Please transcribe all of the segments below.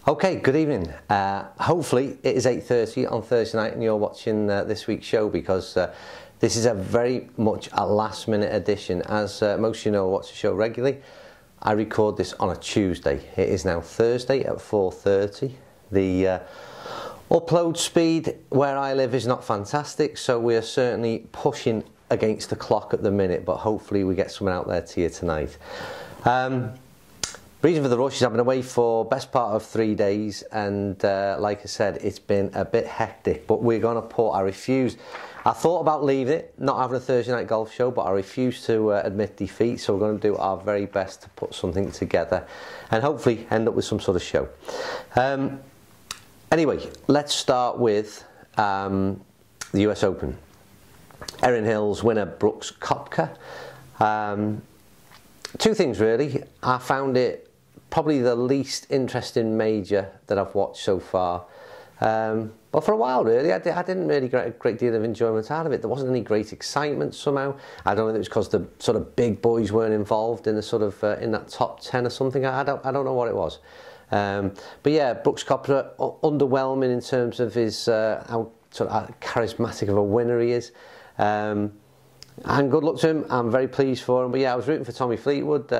Okay, good evening. Hopefully it is 8:30 on Thursday night and you're watching this week's show, because this is a very much a last minute edition. As most of you know who watch the show regularly, I record this on a Tuesday. It is now Thursday at 4:30. The upload speed where I live is not fantastic, so we are certainly pushing against the clock at the minute, but hopefully we get something out there to you tonight. Reason for the rush is I've been away for best part of 3 days, and like I said, it's been a bit hectic, but we're going to put, I thought about leaving it, not having a Thursday night golf show, but I refuse to admit defeat, so we're going to do our very best to put something together and hopefully end up with some sort of show. Anyway, let's start with the US Open. Erin Hills winner Brooks Koepka. Two things really. I found it probably the least interesting major that I've watched so far. But for a while really, I didn't really get a great deal of enjoyment out of it. There wasn't any great excitement somehow. I don't know if it was because the sort of big boys weren't involved in the sort of in that top 10 or something. I don't know what it was. But yeah, Brooks Koepka underwhelming in terms of his how sort of charismatic of a winner he is. And good luck to him. I'm very pleased for him. But yeah, I was rooting for Tommy Fleetwood,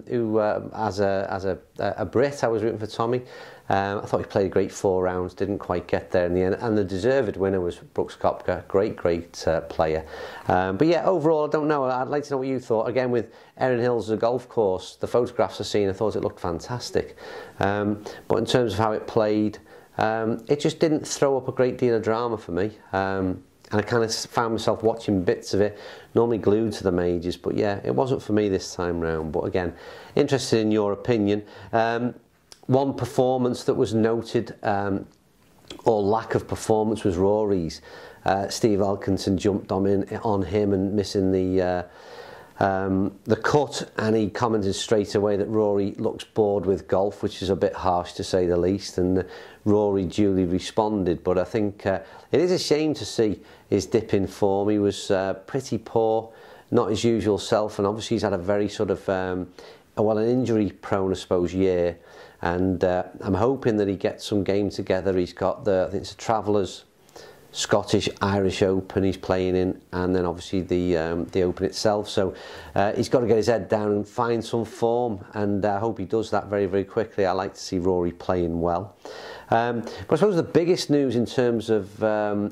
who as a Brit, I was rooting for Tommy. I thought he played a great 4 rounds, didn't quite get there in the end. And the deserved winner was Brooks Koepka, great player. But yeah, overall, I don't know. I'd like to know what you thought. Again, with Erin Hills as a golf course, the photographs I've seen, I thought it looked fantastic. But in terms of how it played, it just didn't throw up a great deal of drama for me. And I kind of found myself watching bits of it, normally glued to the majors, but yeah, it wasn't for me this time round. But again, interested in your opinion. One performance that was noted, or lack of performance, was Rory's. Steve Elkinson jumped on him and missing the cut, and he commented straight away that Rory looks bored with golf, which is a bit harsh to say the least, and Rory duly responded. But I think it is a shame to see his dip in form. He was pretty poor, not his usual self, and obviously he's had a very sort of well, an injury prone, I suppose, year, and I'm hoping that he gets some games together. He's got I think it's the Travellers Scottish Irish Open he's playing in, and then obviously the Open itself, so he's got to get his head down and find some form, and I hope he does that very, very quickly. I like to see Rory playing well. But I suppose the biggest news in terms of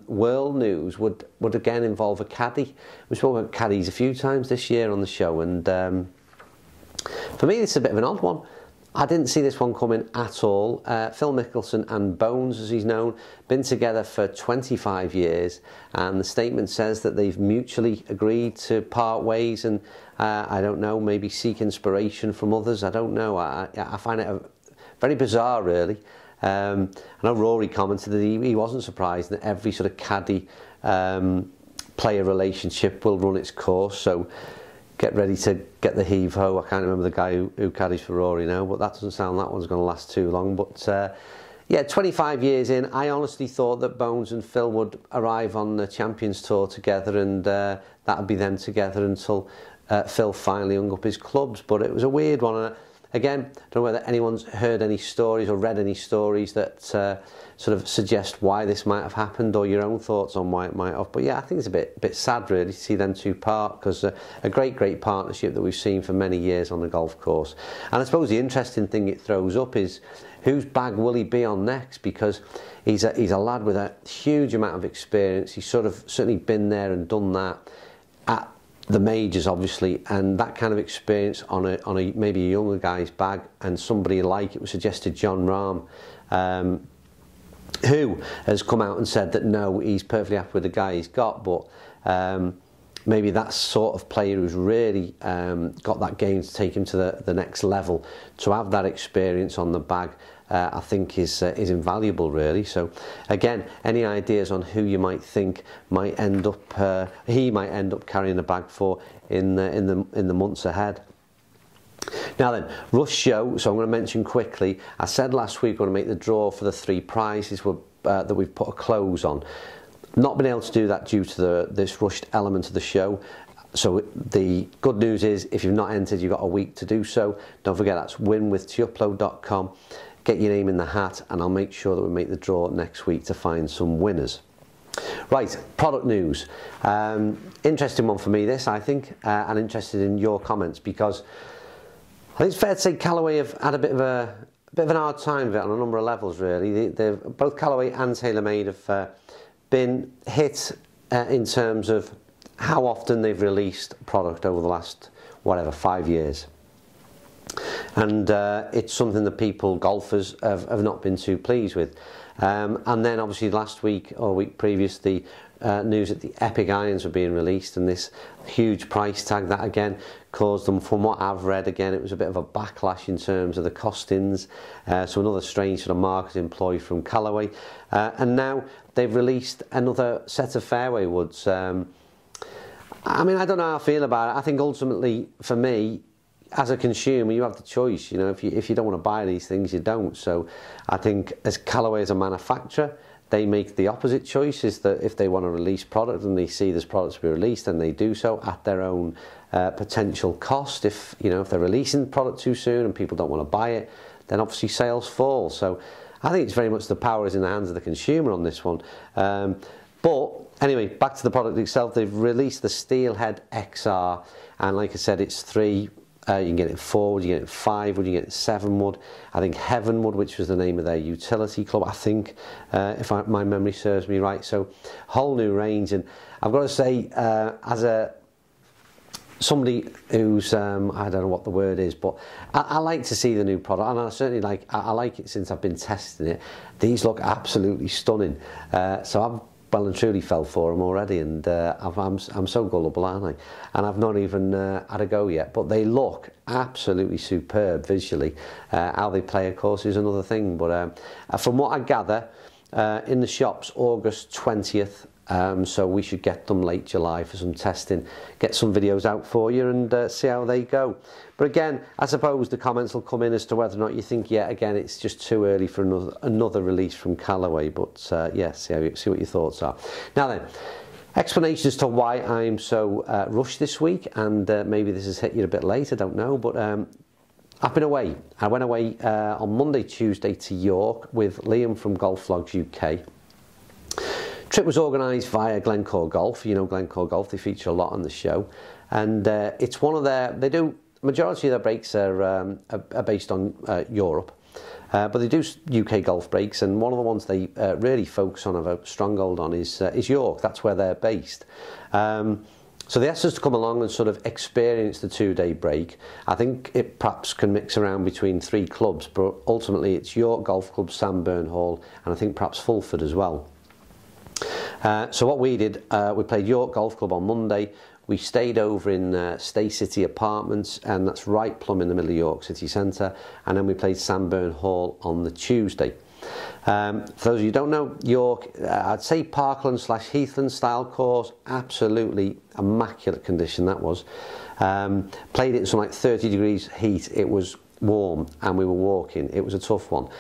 world news would again involve a caddy. We've spoken about caddies a few times this year on the show, and for me it's a bit of an odd one. I didn't see this one coming at all. Phil Mickelson and Bones, as he's known, been together for 25 years, and the statement says that they've mutually agreed to part ways, and I don't know, maybe seek inspiration from others. I don't know. I find it very bizarre, really. I know Rory commented that he wasn't surprised that every sort of caddy player relationship will run its course, so get ready to get the heave-ho. I can't remember the guy who caddies for Rory now, but that doesn't sound that one's going to last too long. But yeah, 25 years in, I honestly thought that Bones and Phil would arrive on the Champions Tour together, and that would be them together until Phil finally hung up his clubs. But it was a weird one. And again, I don't know whether anyone's heard any stories or read any stories that sort of suggest why this might have happened, or your own thoughts on why it might have. But yeah, I think it's a bit sad really to see them two part, because a great partnership that we've seen for many years on the golf course. And I suppose the interesting thing it throws up is whose bag will he be on next, because he's a lad with a huge amount of experience. He's sort of certainly been there and done that at the majors, obviously, and that kind of experience on a maybe a younger guy's bag, and somebody like, it was suggested, Jon Rahm, who has come out and said that no, he's perfectly happy with the guy he's got, but maybe that sort of player who's really got that game to take him to the next level, to have that experience on the bag, I think is invaluable really. So again, any ideas on who you might think might end up he might end up carrying the bag for in the months ahead. Now then, Rush show, so I'm going to mention quickly, I said last week we're going to make the draw for the 3 prizes that we've put a close on. Not been able to do that due to this rushed element of the show. So the good news is, if you've not entered, you've got a week to do so. Don't forget, that's winwithtupload.com. get your name in the hat, and I'll make sure that we make the draw next week to find some winners. Right, product news. Interesting one for me this, I think, and interested in your comments, because I think it's fair to say Callaway have had a bit of an hard time with it on a number of levels, really. Both Callaway and TaylorMade have been hit in terms of how often they've released product over the last, whatever, 5 years. And it's something that people, golfers, have not been too pleased with. And then obviously last week or week previous, the news that the Epic irons were being released, and this huge price tag that again caused them, from what I've read, again it was a bit of a backlash in terms of the costings, so another strange sort of marketing ploy from Callaway. And now they've released another set of fairway woods. I mean, I don't know how I feel about it. I think ultimately for me, as a consumer, you have the choice. You know, if you don't want to buy these things, you don't. So I think as Callaway as a manufacturer, they make the opposite choice, is that if they want to release product and they see this product to be released, and they do so at their own potential cost. If they're releasing product too soon and people don't want to buy it, then obviously sales fall. So I think it's very much the power is in the hands of the consumer on this one. But anyway, back to the product itself. They've released the Steelhead XR, and like I said, it's 3. You can get it 4 wood, you can get it 5 wood, you can get it 7 wood. I think Heavenwood, which was the name of their utility club, I think, if my memory serves me right. So whole new range, and I've got to say, as somebody who's I don't know what the word is, but I like to see the new product, and I certainly I like it since I've been testing it. These look absolutely stunning. So I've well and truly fell for them already, and I'm so gullible, aren't I? And I've not even had a go yet, but they look absolutely superb visually. How they play, of course, is another thing, but from what I gather, in the shops August 20th, so we should get them late July for some testing, get some videos out for you, and see how they go. But again, I suppose the comments will come in as to whether or not you think, yeah, again, it's just too early for another release from Callaway. But yeah, see what your thoughts are. Now then, explanation as to why I'm so rushed this week, and maybe this has hit you a bit late, I don't know, but I've been away. I went away on Monday, Tuesday to York with Liam from Golf Vlogs UK. Trip was organised via Glencore Golf. You know Glencore Golf, they feature a lot on the show, and it's one of majority of their breaks are based on Europe, but they do UK golf breaks, and one of the ones they really focus on, have a stronghold on, is York. That's where they're based. So they asked us to come along and sort of experience the 2-day break. I think it perhaps can mix around between 3 clubs, but ultimately it's York Golf Club, Sandburn Hall, and I think perhaps Fulford as well. So what we did, we played York Golf Club on Monday. We stayed over in Stay City Apartments, and that's right plumb in the middle of York City Centre. And then we played Sandburn Hall on the Tuesday. For those of you who don't know, York, I'd say Parkland / Heathland style course, absolutely immaculate condition that was. Played it in some like 30 degrees heat. It was warm, and we were walking. It was a tough one.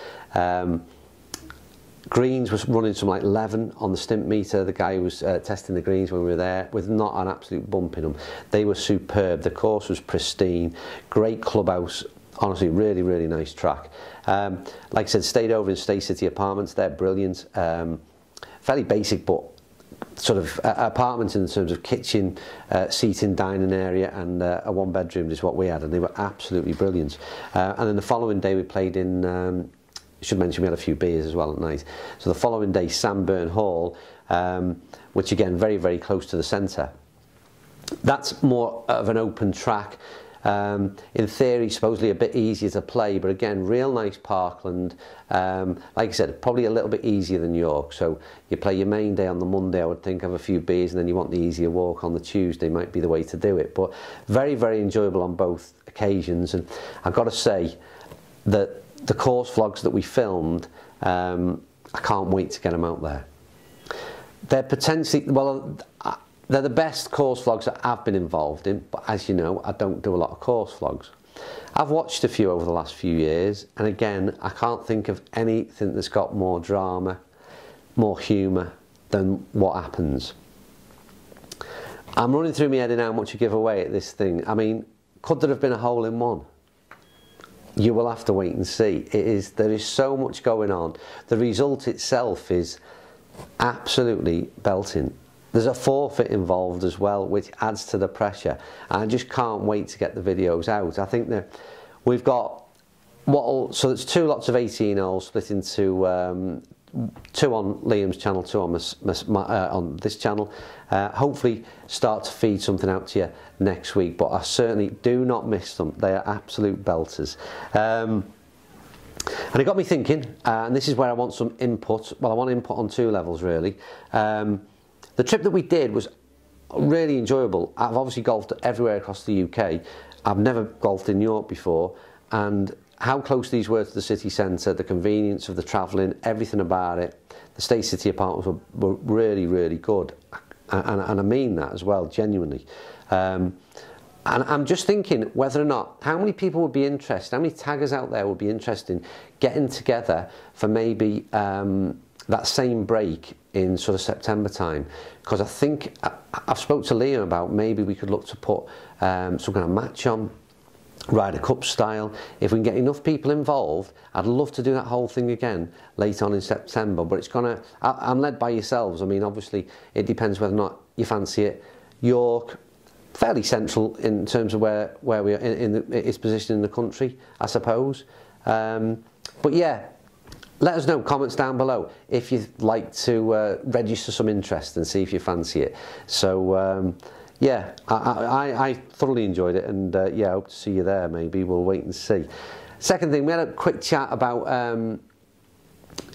Greens was running some like 11 on the stimp meter. The guy who was testing the greens when we were there, with not an absolute bump in them. They were superb. The course was pristine. Great clubhouse. Honestly, really, really nice track. Like I said, stayed over in Stay City Apartments. They're brilliant. Fairly basic, but sort of apartments in terms of kitchen, seating, dining area, and a 1-bedroom is what we had, and they were absolutely brilliant. And then the following day we played in should mention we had a few beers as well at night. So the following day, Sandburn Hall, which again, very, very close to the centre. That's more of an open track. In theory, supposedly a bit easier to play, but again, real nice parkland. Like I said, probably a little bit easier than York. So you play your main day on the Monday, I would think, have a few beers, and then you want the easier walk on the Tuesday, might be the way to do it. But very, very enjoyable on both occasions. And I've got to say that the course vlogs that we filmed, I can't wait to get them out there. They're potentially, well, they're the best course vlogs that I've been involved in, but as you know, I don't do a lot of course vlogs. I've watched a few over the last few years, and again, I can't think of anything that's got more drama, more humour than what happens. I'm running through my head in how much you give away at this thing. I mean, could there have been a hole in one? you will have to wait and see. There is so much going on. The result itself is absolutely belting. There's a forfeit involved as well, which adds to the pressure. I just can't wait to get the videos out. I think that we've got so there's 2 lots of 18 holes split into 2 on Liam's channel, 2 on this channel. Hopefully start to feed something out to you next week, but I certainly do not miss them. They are absolute belters. And it got me thinking, and this is where I want some input. Well, I want input on 2 levels really. The trip that we did was really enjoyable. I've obviously golfed everywhere across the UK. I've never golfed in York before, and how close these were to the city centre, the convenience of the travelling, everything about it. The Stay City apartments were really, really good, and I mean that as well, genuinely. And I'm just thinking whether or not, how many people would be interested, how many taggers out there would be interested in getting together for maybe that same break in sort of September time, because I think I've spoke to Liam about maybe we could look to put some kind of match on, Ryder Cup style. If we can get enough people involved, I'd love to do that whole thing again later on in September, but it's gonna, I'm led by yourselves. I mean, obviously it depends whether or not you fancy it. York, fairly central in terms of where we are in its position in the country, I suppose. But yeah, let us know, comments down below, if you'd like to register some interest and see if you fancy it. So yeah, I thoroughly enjoyed it, and yeah, I hope to see you there. Maybe we'll wait and see. Second thing, we had a quick chat about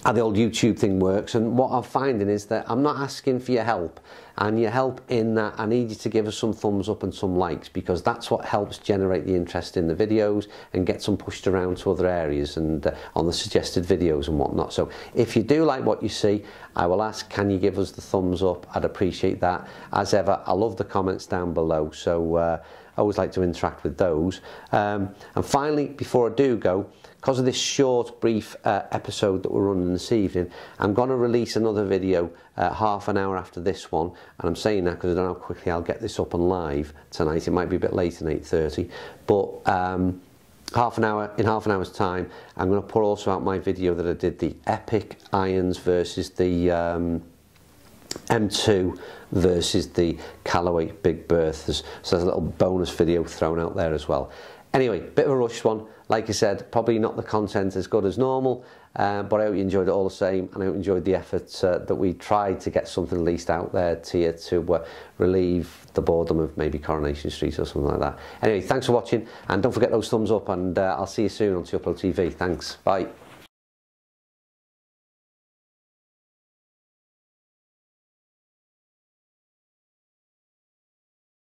how the old YouTube thing works, and what I'm finding is that I'm not asking for your help, and your help in that I need you to give us some thumbs up and some likes, because that's what helps generate the interest in the videos and gets them pushed around to other areas and on the suggested videos and whatnot. So if you do like what you see, I will ask, can you give us the thumbs up? I'd appreciate that. As ever, I love the comments down below, so I always like to interact with those. And finally, before I do go, because of this short, brief episode that we're running this evening, I'm going to release another video half an hour after this one, and I'm saying that because I don't know how quickly I'll get this up and live tonight. It might be a bit late than 8:30, but in half an hour's time, I'm going to put also out my video that I did, the Epic irons versus the M2 versus the Callaway Big Berthas. So there's a little bonus video thrown out there as well. Anyway, bit of a rush one. Like I said, probably not the content as good as normal, but I hope you enjoyed it all the same, and I hope you enjoyed the efforts that we tried to get something at least out there to you to relieve the boredom of maybe Coronation Street or something like that. Anyway, thanks for watching, and don't forget those thumbs up, and I'll see you soon on 2Upload TV. Thanks, bye.